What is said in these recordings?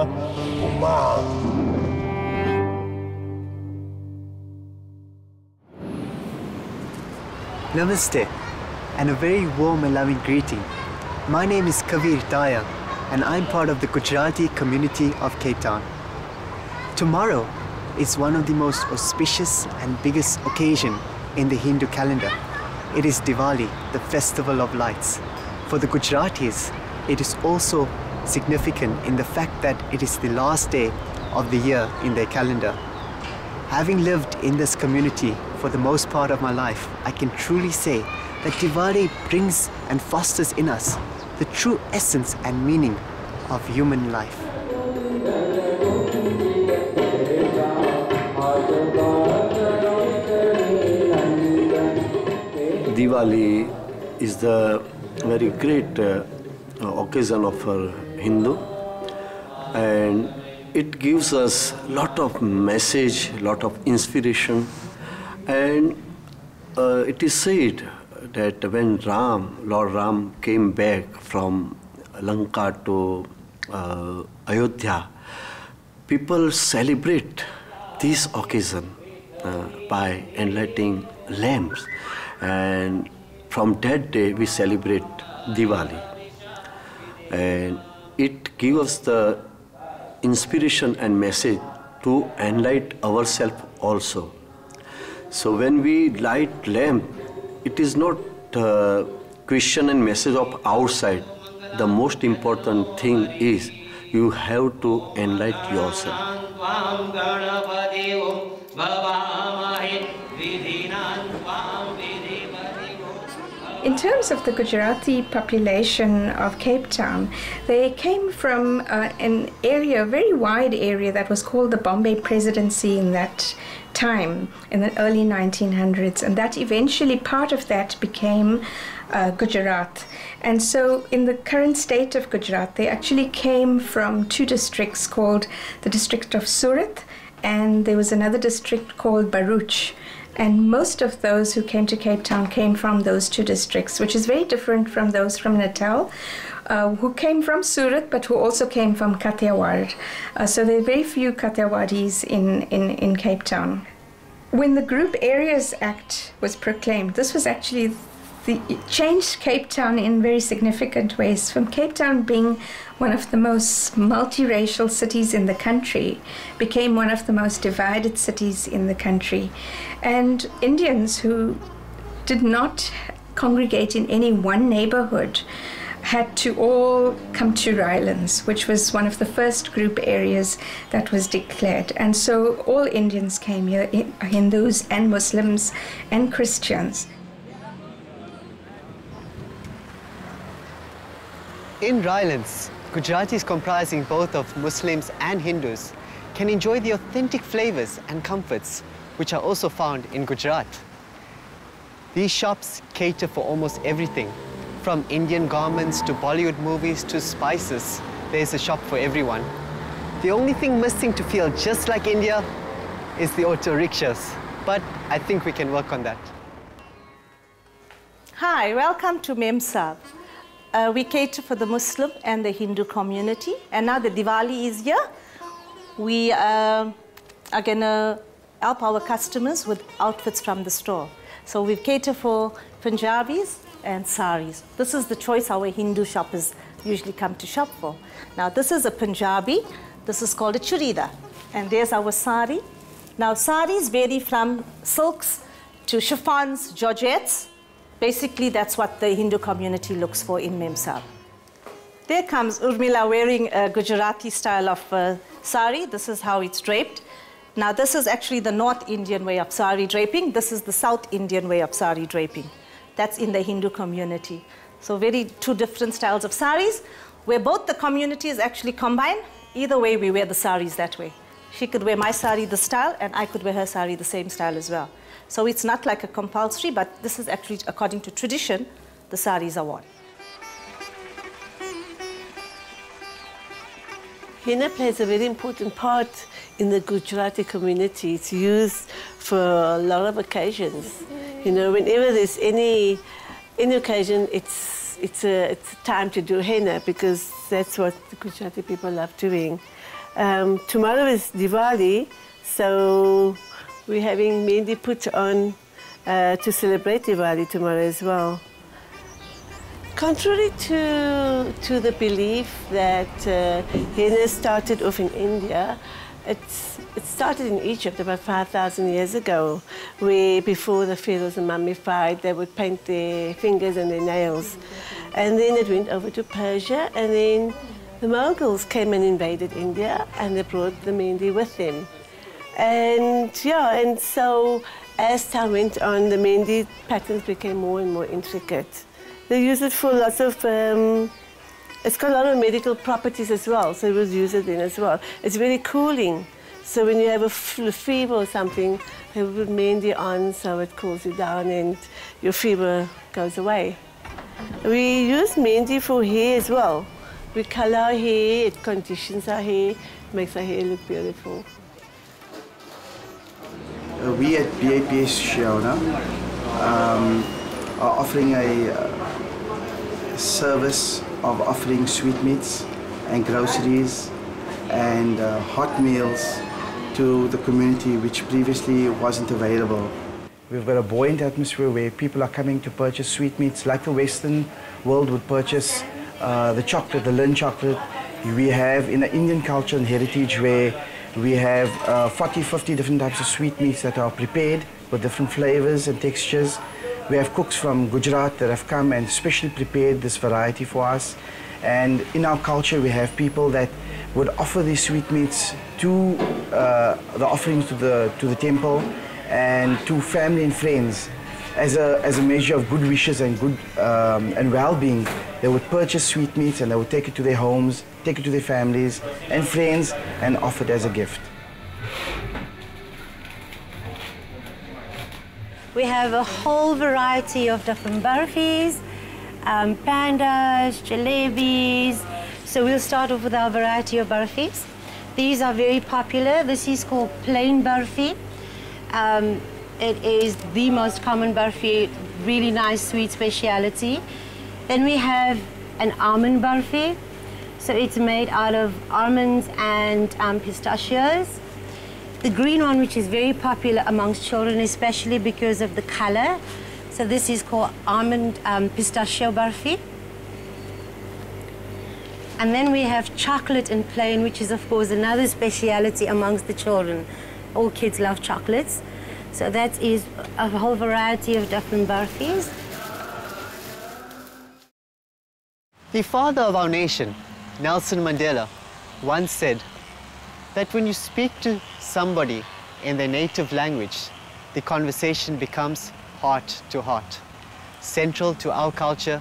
Henna, Omang. Namaste, and a very warm and loving greeting. My name is Kabir Daya, and I'm part of the Gujarati community of Cape Town. Tomorrow is one of the most auspicious and biggest occasion in the Hindu calendar. It is Diwali, the festival of lights. For the Gujaratis, it is also significant in the fact that it is the last day of the year in their calendar. Having lived in this community for the most part of my life, I can truly say that Diwali brings and fosters in us the true essence and meaning of human life. Diwali is the very great occasion of a Hindu, and it gives us a lot of message, lot of inspiration, and it is said that when Lord Ram came back from Lanka to Ayodhya, people celebrate this occasion by enlightening lamps, and from that day we celebrate Diwali, and it gives us the inspiration and message to enlighten ourselves also. So when we light lamp, it is not a question and message of outside. The most important thing is you have to enlighten yourself. In terms of the Gujarati population of Cape Town, they came from an area, a very wide area that was called the Bombay Presidency in that time, in the early 1900s, and that eventually part of that became Gujarat. And so in the current state of Gujarat, they actually came from two districts called the district of Surat, and there was another district called Bharuch. And most of those who came to Cape Town came from those two districts, which is very different from those from Natal, who came from Surat, but who also came from Kathiawar. So there are very few Kathiawaris in Cape Town. When the Group Areas Act was proclaimed, this was actually it changed Cape Town in very significant ways. From Cape Town being one of the most multiracial cities in the country, became one of the most divided cities in the country. And Indians who did not congregate in any one neighborhood had to all come to Rylands, which was one of the first group areas that was declared. And so all Indians came here, Hindus and Muslims and Christians. In Rylands, Gujaratis comprising both of Muslims and Hindus can enjoy the authentic flavors and comforts which are also found in Gujarat. These shops cater for almost everything, from Indian garments to Bollywood movies to spices. There's a shop for everyone. The only thing missing to feel just like India is the auto rickshaws, but I think we can work on that. Hi, welcome to Memsab. We cater for the Muslim and the Hindu community, and now the Diwali is here. We are going to help our customers with outfits from the store. So we cater for Punjabis and saris. This is the choice our Hindu shoppers usually come to shop for. Now this is a Punjabi. This is called a churida. And there's our sari. Now saris vary from silks to chiffons, georgettes. Basically, that's what the Hindu community looks for in Memsab. There comes Urmila wearing a Gujarati style of sari. This is how it's draped. Now, this is actually the North Indian way of sari draping. This is the South Indian way of sari draping. That's in the Hindu community. So two different styles of saris, where both the communities actually combine. Either way, we wear the saris that way. She could wear my sari the style, and I could wear her sari the same style as well. So it's not like a compulsory, but this is actually, according to tradition, the saris are worn. Henna plays a very important part in the Gujarati community. It's used for a lot of occasions. You know, whenever there's any occasion, it's a time to do henna, because that's what the Gujarati people love doing. Tomorrow is Diwali, so we're having mehndi put on to celebrate Diwali tomorrow as well. Contrary to the belief that henna started off in India, it started in Egypt about 5,000 years ago, where before the pharaohs are mummified, they would paint their fingers and their nails. And then it went over to Persia, and then the Mughals came and invaded India, and they brought the mehndi with them. And yeah, and so as time went on, the mehndi patterns became more and more intricate. They use it for lots of, it's got a lot of medical properties as well, so it was used then as well. It's very cooling. So when you have a fever or something, they will put mehndi on so it cools you down and your fever goes away. We use mehndi for hair as well. We color our hair, it conditions our hair, makes our hair look beautiful. We at BAPS Shiona are offering a service of offering sweetmeats and groceries and hot meals to the community which previously wasn't available. We've got a buoyant atmosphere where people are coming to purchase sweetmeats like the Western world would purchase the chocolate, the Lin chocolate. We have in the Indian culture and heritage where we have 40, 50 different types of sweetmeats that are prepared with different flavors and textures. We have cooks from Gujarati that have come and specially prepared this variety for us. And in our culture, we have people that would offer these sweetmeats to the offerings to the temple and to family and friends as a measure of good wishes and good and well-being. They would purchase sweetmeats and they would take it to their homes, take it to their families and friends and offer it as a gift. We have a whole variety of different barfis, pandas, jalebis. So we'll start off with our variety of barfis. These are very popular. This is called plain barfi. It is the most common barfi, really nice sweet speciality. Then we have an almond barfi. So it's made out of almonds and pistachios. The green one, which is very popular amongst children, especially because of the color. So this is called almond pistachio barfi. And then we have chocolate and plain, which is of course another speciality amongst the children. All kids love chocolates. So that is a whole variety of different barfis. The father of our nation, Nelson Mandela, once said that when you speak to somebody in their native language, the conversation becomes heart to heart. Central to our culture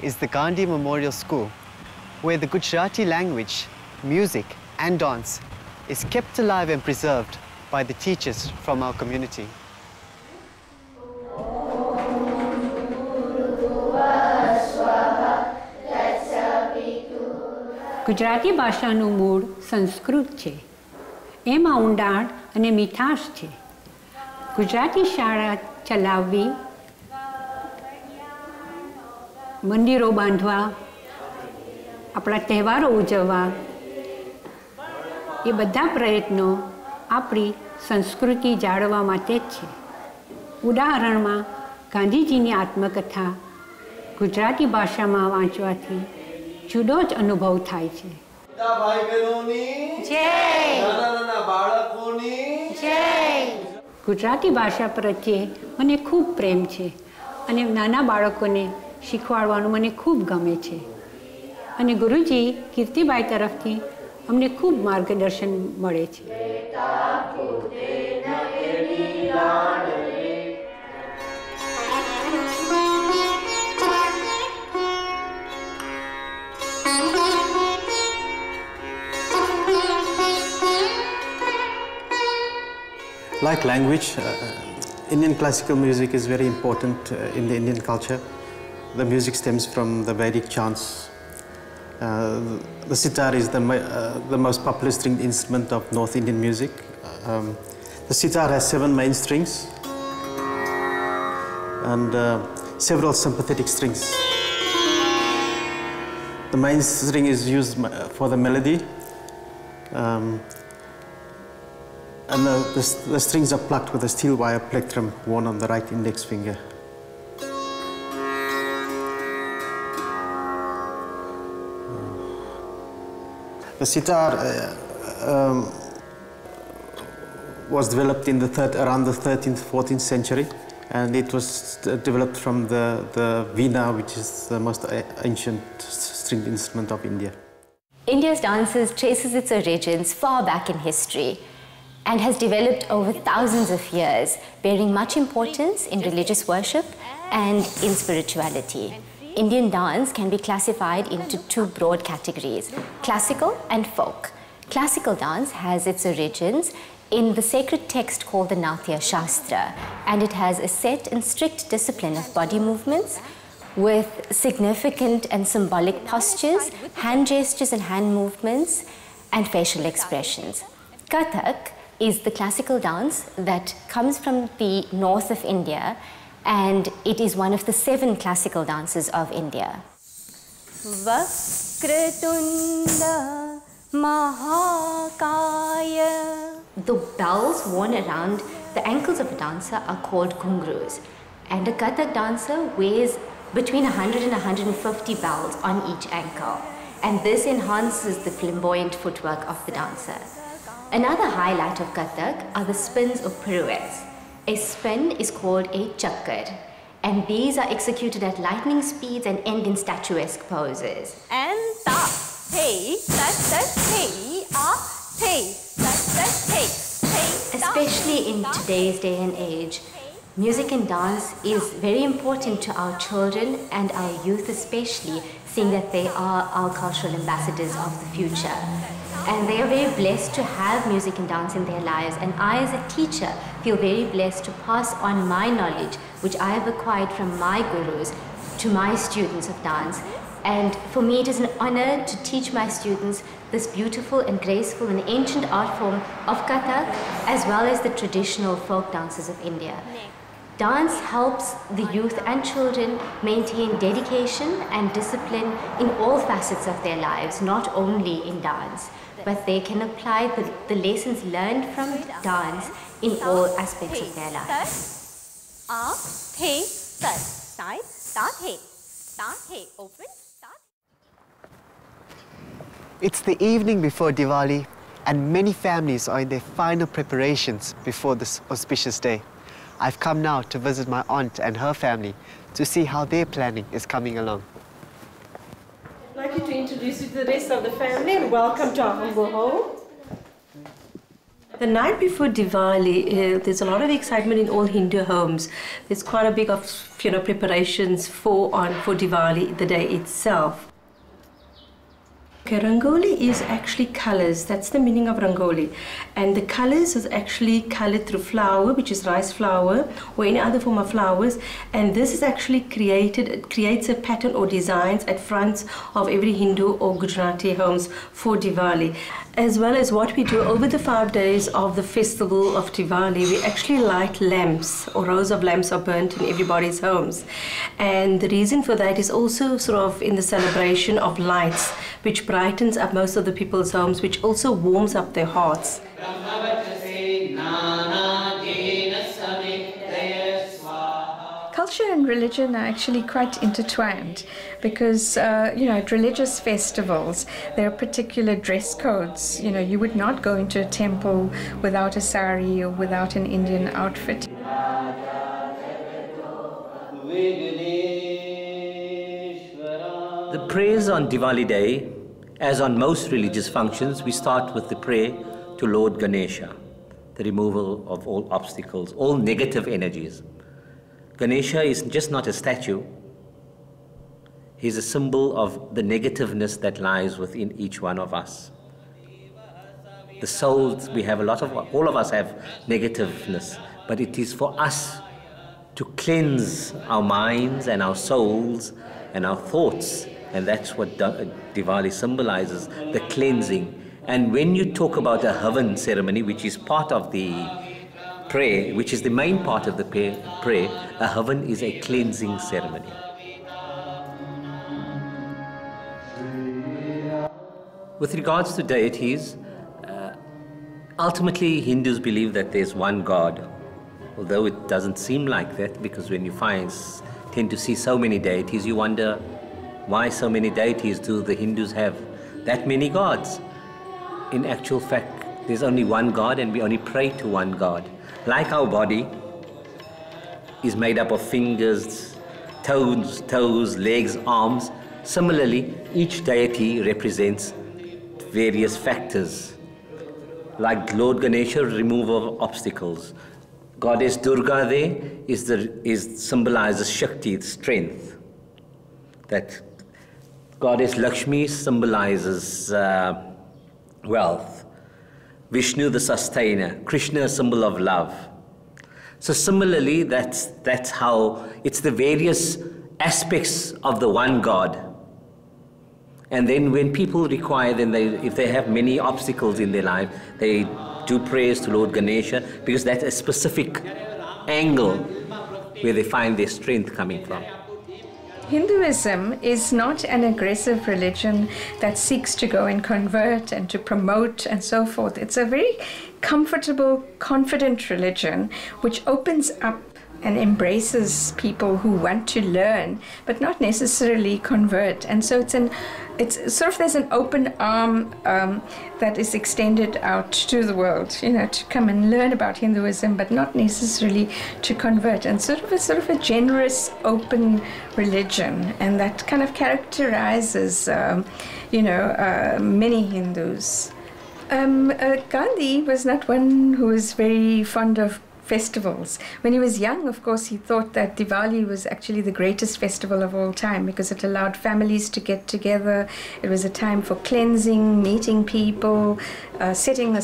is the Gandhi Memorial School, where the Gujarati language, music and dance is kept alive and preserved by the teachers from our community. Gujarati ભાષાનું મૂળ સંસ્કૃત છે. એમાં ઊંડાણ અને મીઠાશ છે. ગુજરાતી શાળા ચલાવવી, મંદિરો બાંધવા, આપણા તહેવારો ઉજવવા, એ બધા પ્રયત્નો આપણી સંસ્કૃતિ જાળવવા માટે જ છે. ઉદાહરણમાં ગાંધીજીની આત્મકથા ગુજરાતી ભાષામાં વાંચવાથી જુદો જ અનુભવ થાય છે. ગુજરાતી ભાષા પ્રત્યે મને ખૂબ પ્રેમ છે અને નાના બાળકોને શીખવાડવાનું મને ખૂબ ગમે છે. અને ગુરુજી કીર્તિબાઈ તરફથી અમને ખૂબ માર્ગદર્શન મળે છે. Like language, Indian classical music is very important in the Indian culture. The music stems from the Vedic chants. The sitar is the most popular stringed instrument of North Indian music. The sitar has 7 main strings and several sympathetic strings. The main string is used for the melody, And the strings are plucked with a steel wire plectrum worn on the right index finger. The sitar was developed in around the 13th, 14th century, and it was developed from the veena, which is the most ancient stringed instrument of India. India's dances traces its origins far back in history and has developed over thousands of years, bearing much importance in religious worship and in spirituality. Indian dance can be classified into two broad categories, classical and folk. Classical dance has its origins in the sacred text called the Natya Shastra, and it has a set and strict discipline of body movements with significant and symbolic postures, hand gestures and hand movements, and facial expressions. Kathak is the classical dance that comes from the north of India, and it is one of the 7 classical dances of India. Vakratunda Mahakaya. The bells worn around the ankles of a dancer are called ghungroos, and a Kathak dancer wears between 100 and 150 bells on each ankle, and this enhances the flamboyant footwork of the dancer. Another highlight of Kathak are the spins or pirouettes. A spin is called a chakkar, and these are executed at lightning speeds and end in statuesque poses. And ta, hey, hey, hey, hey. Especially in today's day and age, music and dance is very important to our children and our youth especially, seeing that they are our cultural ambassadors of the future. And they are very blessed to have music and dance in their lives, and I as a teacher feel very blessed to pass on my knowledge, which I have acquired from my gurus, to my students of dance. And for me it is an honor to teach my students this beautiful and graceful and ancient art form of Kathak, as well as the traditional folk dances of India. Dance helps the youth and children maintain dedication and discipline in all facets of their lives, not only in dance, but they can apply the lessons learned from dance in all aspects of their lives. It's the evening before Diwali, and many families are in their final preparations before this auspicious day. I've come now to visit my aunt and her family to see how their planning is coming along. I'd like you to introduce you to the rest of the family and welcome to our humble home. The night before Diwali, there's a lot of excitement in all Hindu homes. There's quite a big of preparations for Diwali, the day itself. Okay, Rangoli is actually colors. That's the meaning of Rangoli. And the colors is actually colored through flour, which is rice flour, or any other form of flowers. And this is actually creates a pattern or designs at fronts of every Hindu or Gujarati homes for Diwali. As well as what we do over the 5 days of the festival of Diwali, we actually light lamps, or rows of lamps are burnt in everybody's homes. And the reason for that is also sort of in the celebration of lights, which brightens up most of the people's homes, which also warms up their hearts. Culture and religion are actually quite intertwined because, at religious festivals, there are particular dress codes. You would not go into a temple without a sari or without an Indian outfit. The prayers on Diwali Day, as on most religious functions, we start with the prayer to Lord Ganesha, the removal of all obstacles, all negative energies. Ganesha is just not a statue. He's a symbol of the negativeness that lies within each one of us. The souls, we have all of us have negativeness, but it is for us to cleanse our minds and our souls and our thoughts, and that's what Diwali symbolizes, the cleansing. And when you talk about a havan ceremony, which is part of the prayer, which is the main part of the prayer, a havan is a cleansing ceremony. With regards to deities, Ultimately, Hindus believe that there's one God, although it doesn't seem like that, because when you tend to see so many deities, you wonder why so many deities do the Hindus have that many gods? In actual fact, there's only one God and we only pray to one God. Like our body is made up of fingers, toes, legs, arms, similarly, each deity represents various factors. Like Lord Ganesha, remover of obstacles. Goddess Durga there symbolizes Shakti, strength. That Goddess Lakshmi symbolizes wealth. Vishnu, the sustainer. Krishna, a symbol of love. So similarly, that's how it's the various aspects of the one God. And then when people require, if they have many obstacles in their life, they do prayers to Lord Ganesha, because that's a specific angle where they find their strength coming from. Hinduism is not an aggressive religion that seeks to go and convert and to promote and so forth. It's a very comfortable, confident religion which opens up and embraces people who want to learn, but not necessarily convert. And so it's sort of, there's an open arm that is extended out to the world, to come and learn about Hinduism, but not necessarily to convert. And sort of a generous, open religion, and that kind of characterizes, many Hindus. Gandhi was not one who was very fond of festivals. When he was young, of course, he thought that Diwali was actually the greatest festival of all time because it allowed families to get together. It was a time for cleansing, meeting people, setting a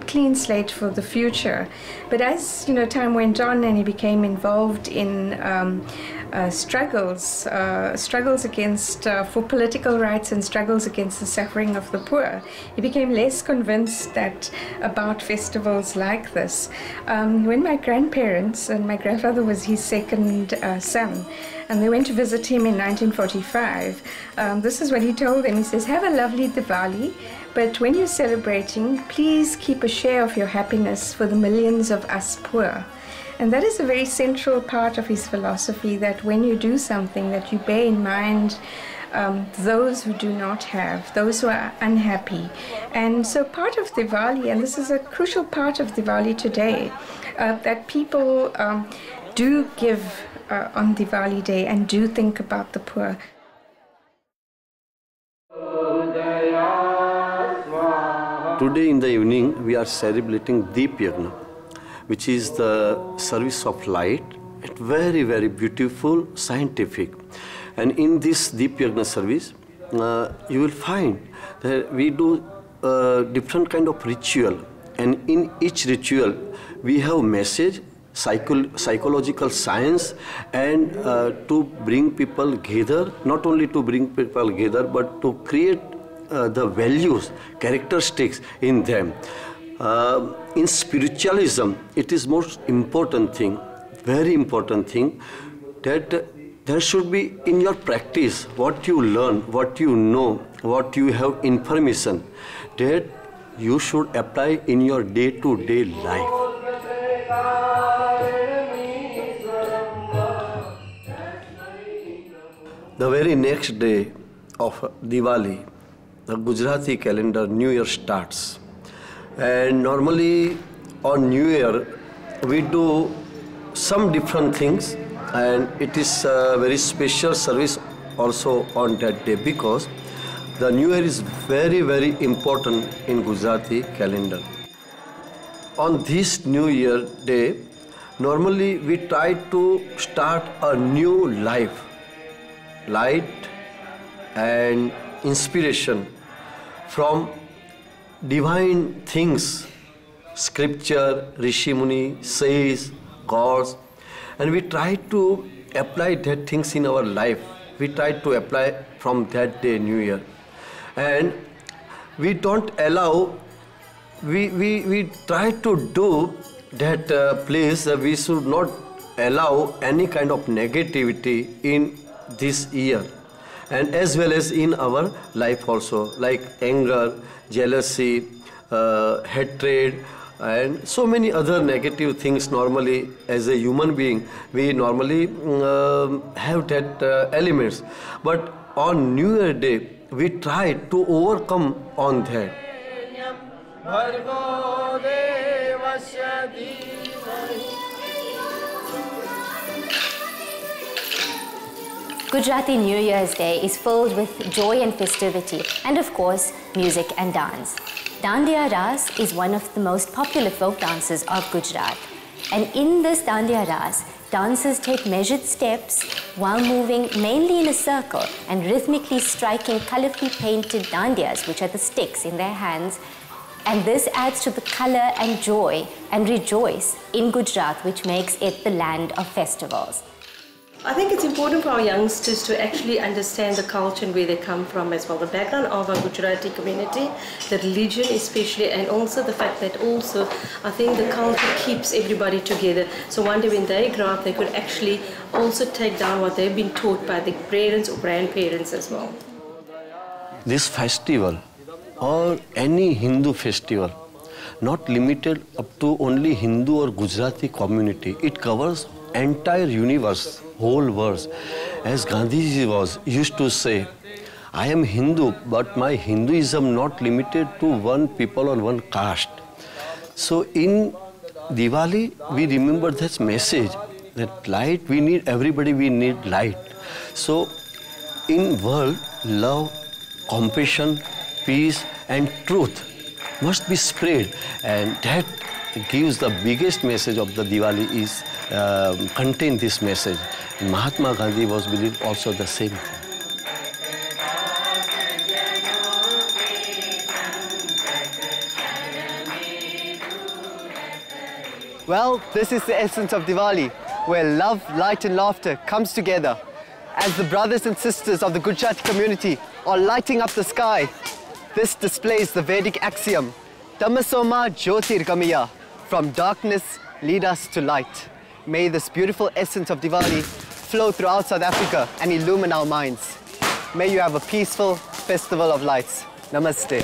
clean slate for the future. But as time went on and he became involved in struggles against for political rights and struggles against the suffering of the poor, he became less convinced about festivals like this. When my grandparents, and my grandfather was his second son, and they went to visit him in 1945, this is what he told them. He says, "Have a lovely Diwali, but when you're celebrating, please keep a share of your happiness for the millions of us poor." And that is a very central part of his philosophy, that when you do something, that you bear in mind those who do not have, those who are unhappy. And so part of Diwali, and this is a crucial part of Diwali today, that people do give on Diwali Day and do think about the poor. Today in the evening, we are celebrating Deep Yagna, which is the service of light. It's very, very beautiful, scientific. And in this Deep Yagna service, you will find that we do different kind of ritual. And in each ritual, we have message, psychological science, and to bring people together, not only to bring people together, but to create the values, characteristics in them. In spiritualism, it is most important thing, very important thing, that there should be in your practice what you learn, what you know, what you have information, that you should apply in your day-to-day life. The very next day of Diwali, the Gujarati calendar New Year starts. And normally on New Year, we do some different things, and it is a very special service also on that day, because the New Year is very, very important in Gujarati calendar. On this New Year day, normally we try to start a new life, light and inspiration from divine things, scripture, Rishi Muni, says, gods, and we try to apply that things in our life. We try to apply from that day, New Year. And we don't allow, we try to do that place, we should not allow any kind of negativity in this year, and as well as in our life also, like anger, jealousy, hatred, and so many other negative things. Normally, as a human being, we normally have that elements, but on New Year Day, we try to overcome on that. Gujarati New Year's Day is filled with joy and festivity, and of course, music and dance. Dandiya Ras is one of the most popular folk dances of Gujarat. And in this Dandiya Ras, dancers take measured steps while moving mainly in a circle and rhythmically striking colorfully painted dandiyas, which are the sticks in their hands. And this adds to the color and joy and rejoice in Gujarat, which makes it the land of festivals. I think it's important for our youngsters to actually understand the culture and where they come from as well, the background of our Gujarati community, the religion especially, and also the fact that also I think the culture keeps everybody together. So one day when they grow up, they could actually also take down what they've been taught by the parents or grandparents as well. This festival or any Hindu festival, not limited up to only Hindu or Gujarati community, it covers entire universe, whole world. As Gandhiji used to say, I am Hindu, but my Hinduism not limited to one people or one caste. So in Diwali, we remember this message that light, we need everybody, we need light. So in world, love, compassion, peace and truth must be spread, and that gives the biggest message of the Diwali is contain this message. Mahatma Gandhi was believed also the same thing. Well, this is the essence of Diwali, where love, light and laughter comes together as the brothers and sisters of the Gujarati community are lighting up the sky. This displays the Vedic axiom, Tamasoma Jyotirgamaya, from darkness lead us to light. May this beautiful essence of Diwali flow throughout South Africa and illumine our minds. May you have a peaceful festival of lights. Namaste.